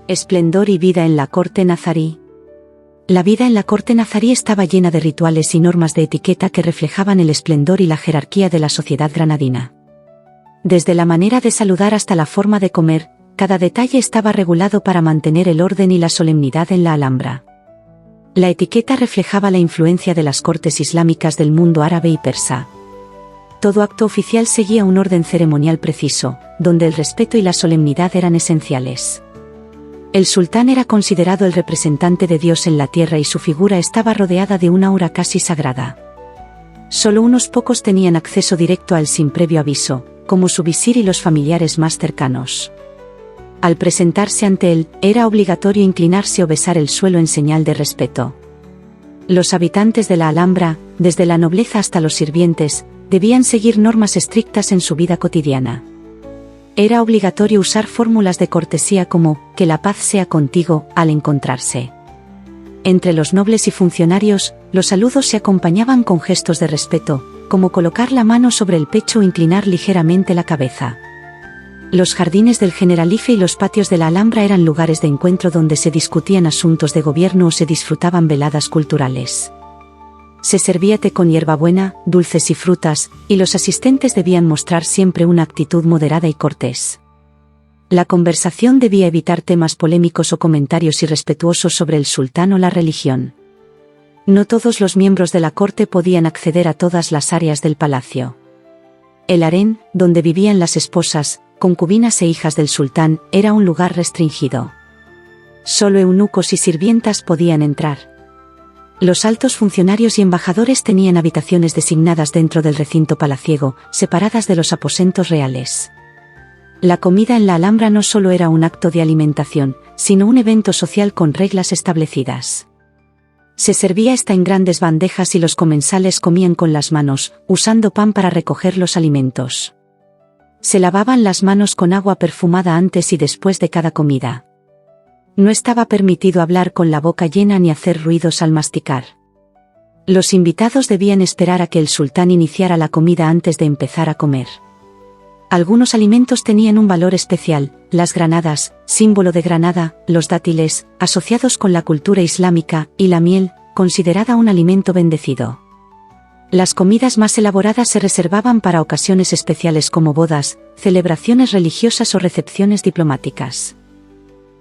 Esplendor y vida en la corte nazarí. La vida en la corte nazarí estaba llena de rituales y normas de etiqueta que reflejaban el esplendor y la jerarquía de la sociedad granadina. Desde la manera de saludar hasta la forma de comer, cada detalle estaba regulado para mantener el orden y la solemnidad en la Alhambra. La etiqueta reflejaba la influencia de las cortes islámicas del mundo árabe y persa. Todo acto oficial seguía un orden ceremonial preciso, donde el respeto y la solemnidad eran esenciales. El sultán era considerado el representante de Dios en la tierra y su figura estaba rodeada de una aura casi sagrada. Solo unos pocos tenían acceso directo a él sin previo aviso, como su visir y los familiares más cercanos. Al presentarse ante él, era obligatorio inclinarse o besar el suelo en señal de respeto. Los habitantes de la Alhambra, desde la nobleza hasta los sirvientes, debían seguir normas estrictas en su vida cotidiana. Era obligatorio usar fórmulas de cortesía como «que la paz sea contigo» al encontrarse. Entre los nobles y funcionarios, los saludos se acompañaban con gestos de respeto, como colocar la mano sobre el pecho o inclinar ligeramente la cabeza. Los jardines del Generalife y los patios de la Alhambra eran lugares de encuentro donde se discutían asuntos de gobierno o se disfrutaban veladas culturales. Se servía té con hierbabuena, dulces y frutas, y los asistentes debían mostrar siempre una actitud moderada y cortés. La conversación debía evitar temas polémicos o comentarios irrespetuosos sobre el sultán o la religión. No todos los miembros de la corte podían acceder a todas las áreas del palacio. El harén, donde vivían las esposas, concubinas e hijas del sultán, era un lugar restringido. Solo eunucos y sirvientas podían entrar. Los altos funcionarios y embajadores tenían habitaciones designadas dentro del recinto palaciego, separadas de los aposentos reales. La comida en la Alhambra no solo era un acto de alimentación, sino un evento social con reglas establecidas. Se servía esta en grandes bandejas y los comensales comían con las manos, usando pan para recoger los alimentos. Se lavaban las manos con agua perfumada antes y después de cada comida. No estaba permitido hablar con la boca llena ni hacer ruidos al masticar. Los invitados debían esperar a que el sultán iniciara la comida antes de empezar a comer. Algunos alimentos tenían un valor especial: las granadas, símbolo de Granada, los dátiles, asociados con la cultura islámica, y la miel, considerada un alimento bendecido. Las comidas más elaboradas se reservaban para ocasiones especiales como bodas, celebraciones religiosas o recepciones diplomáticas.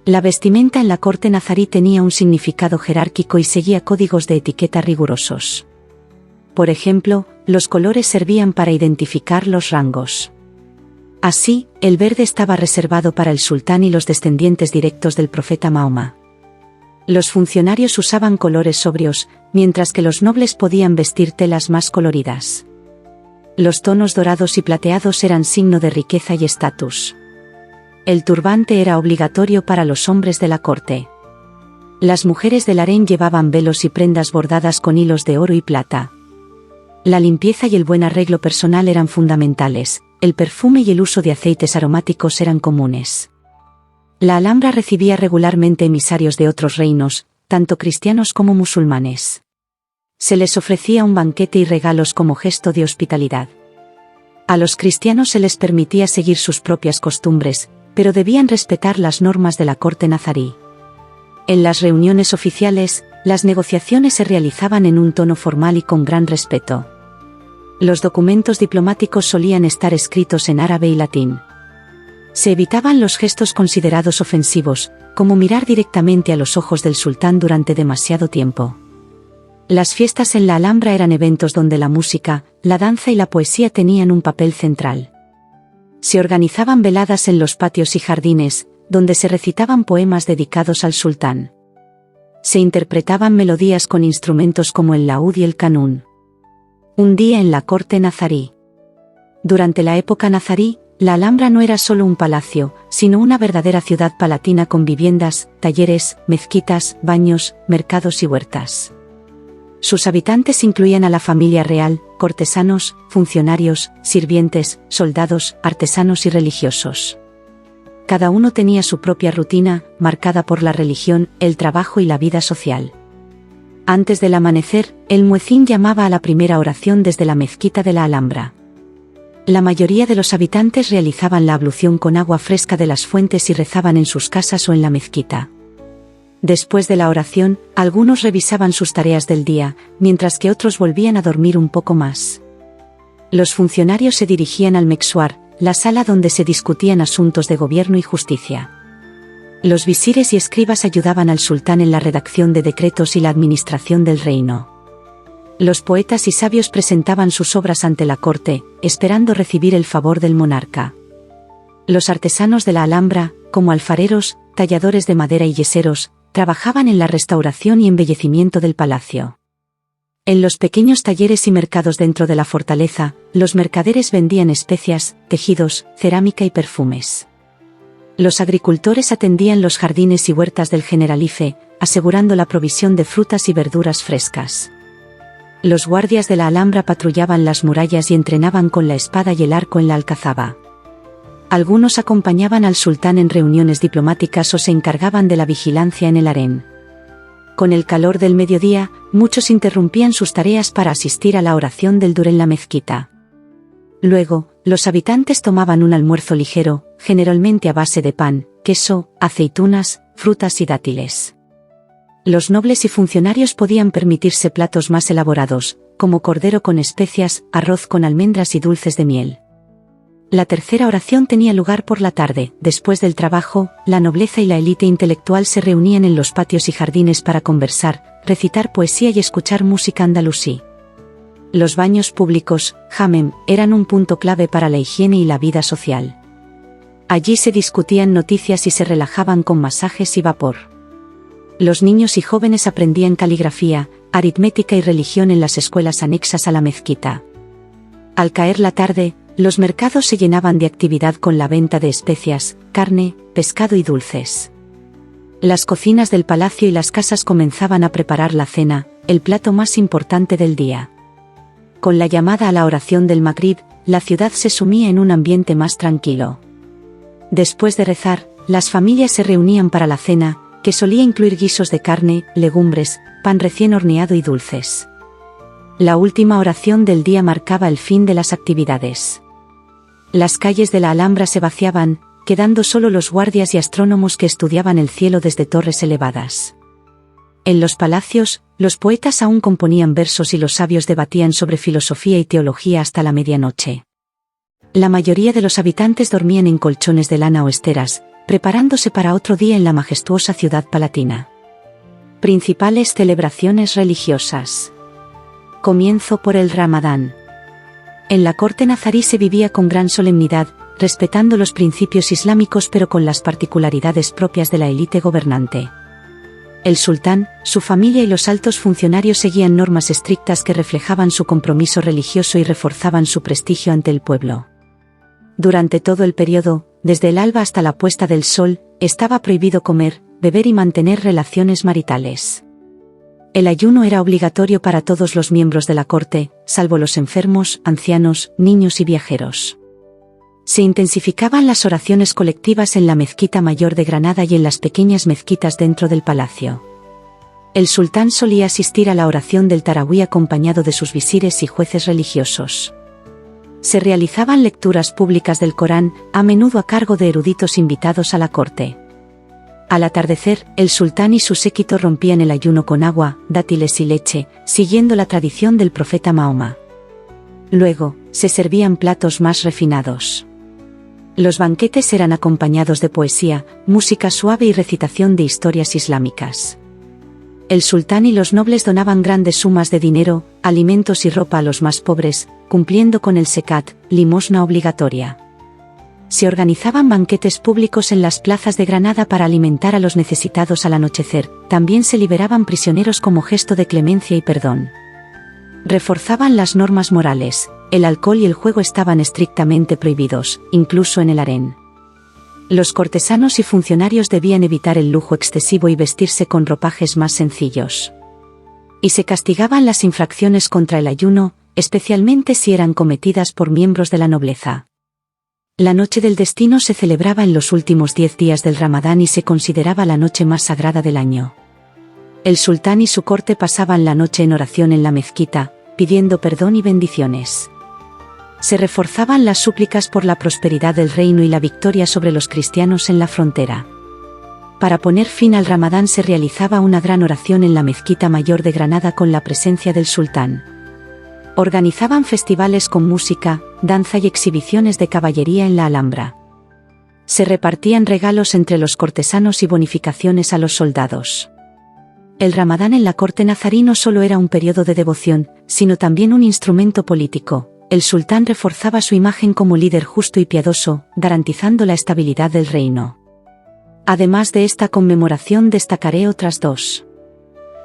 La vestimenta en la corte nazarí tenía un significado jerárquico y seguía códigos de etiqueta rigurosos. Por ejemplo, los colores servían para identificar los rangos. Así, el verde estaba reservado para el sultán y los descendientes directos del profeta Mahoma. Los funcionarios usaban colores sobrios, mientras que los nobles podían vestir telas más coloridas. Los tonos dorados y plateados eran signo de riqueza y estatus. El turbante era obligatorio para los hombres de la corte. Las mujeres del harén llevaban velos y prendas bordadas con hilos de oro y plata. La limpieza y el buen arreglo personal eran fundamentales, el perfume y el uso de aceites aromáticos eran comunes. La Alhambra recibía regularmente emisarios de otros reinos, tanto cristianos como musulmanes. Se les ofrecía un banquete y regalos como gesto de hospitalidad. A los cristianos se les permitía seguir sus propias costumbres, pero debían respetar las normas de la corte nazarí. En las reuniones oficiales, las negociaciones se realizaban en un tono formal y con gran respeto. Los documentos diplomáticos solían estar escritos en árabe y latín. Se evitaban los gestos considerados ofensivos, como mirar directamente a los ojos del sultán durante demasiado tiempo. Las fiestas en la Alhambra eran eventos donde la música, la danza y la poesía tenían un papel central. Se organizaban veladas en los patios y jardines, donde se recitaban poemas dedicados al sultán. Se interpretaban melodías con instrumentos como el laúd y el canún. Un día en la corte nazarí. Durante la época nazarí, la Alhambra no era solo un palacio, sino una verdadera ciudad palatina con viviendas, talleres, mezquitas, baños, mercados y huertas. Sus habitantes incluían a la familia real, cortesanos, funcionarios, sirvientes, soldados, artesanos y religiosos. Cada uno tenía su propia rutina, marcada por la religión, el trabajo y la vida social. Antes del amanecer, el muecín llamaba a la primera oración desde la mezquita de la Alhambra. La mayoría de los habitantes realizaban la ablución con agua fresca de las fuentes y rezaban en sus casas o en la mezquita. Después de la oración, algunos revisaban sus tareas del día, mientras que otros volvían a dormir un poco más. Los funcionarios se dirigían al meksuar, la sala donde se discutían asuntos de gobierno y justicia. Los visires y escribas ayudaban al sultán en la redacción de decretos y la administración del reino. Los poetas y sabios presentaban sus obras ante la corte, esperando recibir el favor del monarca. Los artesanos de la Alhambra, como alfareros, talladores de madera y yeseros, trabajaban en la restauración y embellecimiento del palacio. En los pequeños talleres y mercados dentro de la fortaleza, los mercaderes vendían especias, tejidos, cerámica y perfumes. Los agricultores atendían los jardines y huertas del Generalife, asegurando la provisión de frutas y verduras frescas. Los guardias de la Alhambra patrullaban las murallas y entrenaban con la espada y el arco en la alcazaba. Algunos acompañaban al sultán en reuniones diplomáticas o se encargaban de la vigilancia en el harén. Con el calor del mediodía, muchos interrumpían sus tareas para asistir a la oración del Dur en la mezquita. Luego, los habitantes tomaban un almuerzo ligero, generalmente a base de pan, queso, aceitunas, frutas y dátiles. Los nobles y funcionarios podían permitirse platos más elaborados, como cordero con especias, arroz con almendras y dulces de miel. La tercera oración tenía lugar por la tarde. Después del trabajo, la nobleza y la élite intelectual se reunían en los patios y jardines para conversar, recitar poesía y escuchar música andalusí. Los baños públicos, hammam, eran un punto clave para la higiene y la vida social. Allí se discutían noticias y se relajaban con masajes y vapor. Los niños y jóvenes aprendían caligrafía, aritmética y religión en las escuelas anexas a la mezquita. Al caer la tarde, los mercados se llenaban de actividad con la venta de especias, carne, pescado y dulces. Las cocinas del palacio y las casas comenzaban a preparar la cena, el plato más importante del día. Con la llamada a la oración del Magrib, la ciudad se sumía en un ambiente más tranquilo. Después de rezar, las familias se reunían para la cena, que solía incluir guisos de carne, legumbres, pan recién horneado y dulces. La última oración del día marcaba el fin de las actividades. Las calles de la Alhambra se vaciaban, quedando solo los guardias y astrónomos que estudiaban el cielo desde torres elevadas. En los palacios, los poetas aún componían versos y los sabios debatían sobre filosofía y teología hasta la medianoche. La mayoría de los habitantes dormían en colchones de lana o esteras, preparándose para otro día en la majestuosa ciudad palatina. Principales celebraciones religiosas. Comienzo por el Ramadán. En la corte nazarí se vivía con gran solemnidad, respetando los principios islámicos pero con las particularidades propias de la élite gobernante. El sultán, su familia y los altos funcionarios seguían normas estrictas que reflejaban su compromiso religioso y reforzaban su prestigio ante el pueblo. Durante todo el periodo, desde el alba hasta la puesta del sol, estaba prohibido comer, beber y mantener relaciones maritales. El ayuno era obligatorio para todos los miembros de la corte, salvo los enfermos, ancianos, niños y viajeros. Se intensificaban las oraciones colectivas en la mezquita mayor de Granada y en las pequeñas mezquitas dentro del palacio. El sultán solía asistir a la oración del Tarawí acompañado de sus visires y jueces religiosos. Se realizaban lecturas públicas del Corán, a menudo a cargo de eruditos invitados a la corte. Al atardecer, el sultán y su séquito rompían el ayuno con agua, dátiles y leche, siguiendo la tradición del profeta Mahoma. Luego, se servían platos más refinados. Los banquetes eran acompañados de poesía, música suave y recitación de historias islámicas. El sultán y los nobles donaban grandes sumas de dinero, alimentos y ropa a los más pobres, cumpliendo con el zekat, limosna obligatoria. Se organizaban banquetes públicos en las plazas de Granada para alimentar a los necesitados al anochecer, también se liberaban prisioneros como gesto de clemencia y perdón. Reforzaban las normas morales, el alcohol y el juego estaban estrictamente prohibidos, incluso en el harén. Los cortesanos y funcionarios debían evitar el lujo excesivo y vestirse con ropajes más sencillos. Y se castigaban las infracciones contra el ayuno, especialmente si eran cometidas por miembros de la nobleza. La noche del destino se celebraba en los últimos 10 días del Ramadán y se consideraba la noche más sagrada del año. El sultán y su corte pasaban la noche en oración en la mezquita, pidiendo perdón y bendiciones. Se reforzaban las súplicas por la prosperidad del reino y la victoria sobre los cristianos en la frontera. Para poner fin al Ramadán se realizaba una gran oración en la Mezquita Mayor de Granada con la presencia del sultán. Organizaban festivales con música, danza y exhibiciones de caballería en la Alhambra. Se repartían regalos entre los cortesanos y bonificaciones a los soldados. El Ramadán en la corte nazarí no solo era un periodo de devoción, sino también un instrumento político. El sultán reforzaba su imagen como líder justo y piadoso, garantizando la estabilidad del reino. Además de esta conmemoración destacaré otras dos.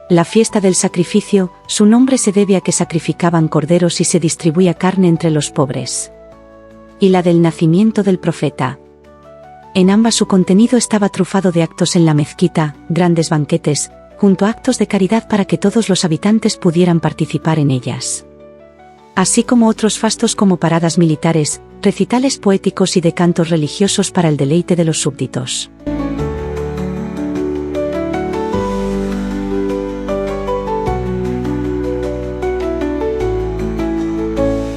La fiesta del sacrificio, su nombre se debe a que sacrificaban corderos y se distribuía carne entre los pobres. Y la del nacimiento del profeta. En ambas su contenido estaba trufado de actos en la mezquita, grandes banquetes, junto a actos de caridad para que todos los habitantes pudieran participar en ellas. Así como otros fastos como paradas militares, recitales poéticos y de cantos religiosos para el deleite de los súbditos.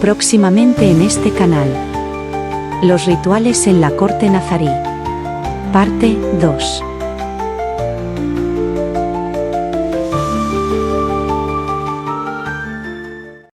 Próximamente en este canal. Los rituales en la corte nazarí. Parte 2.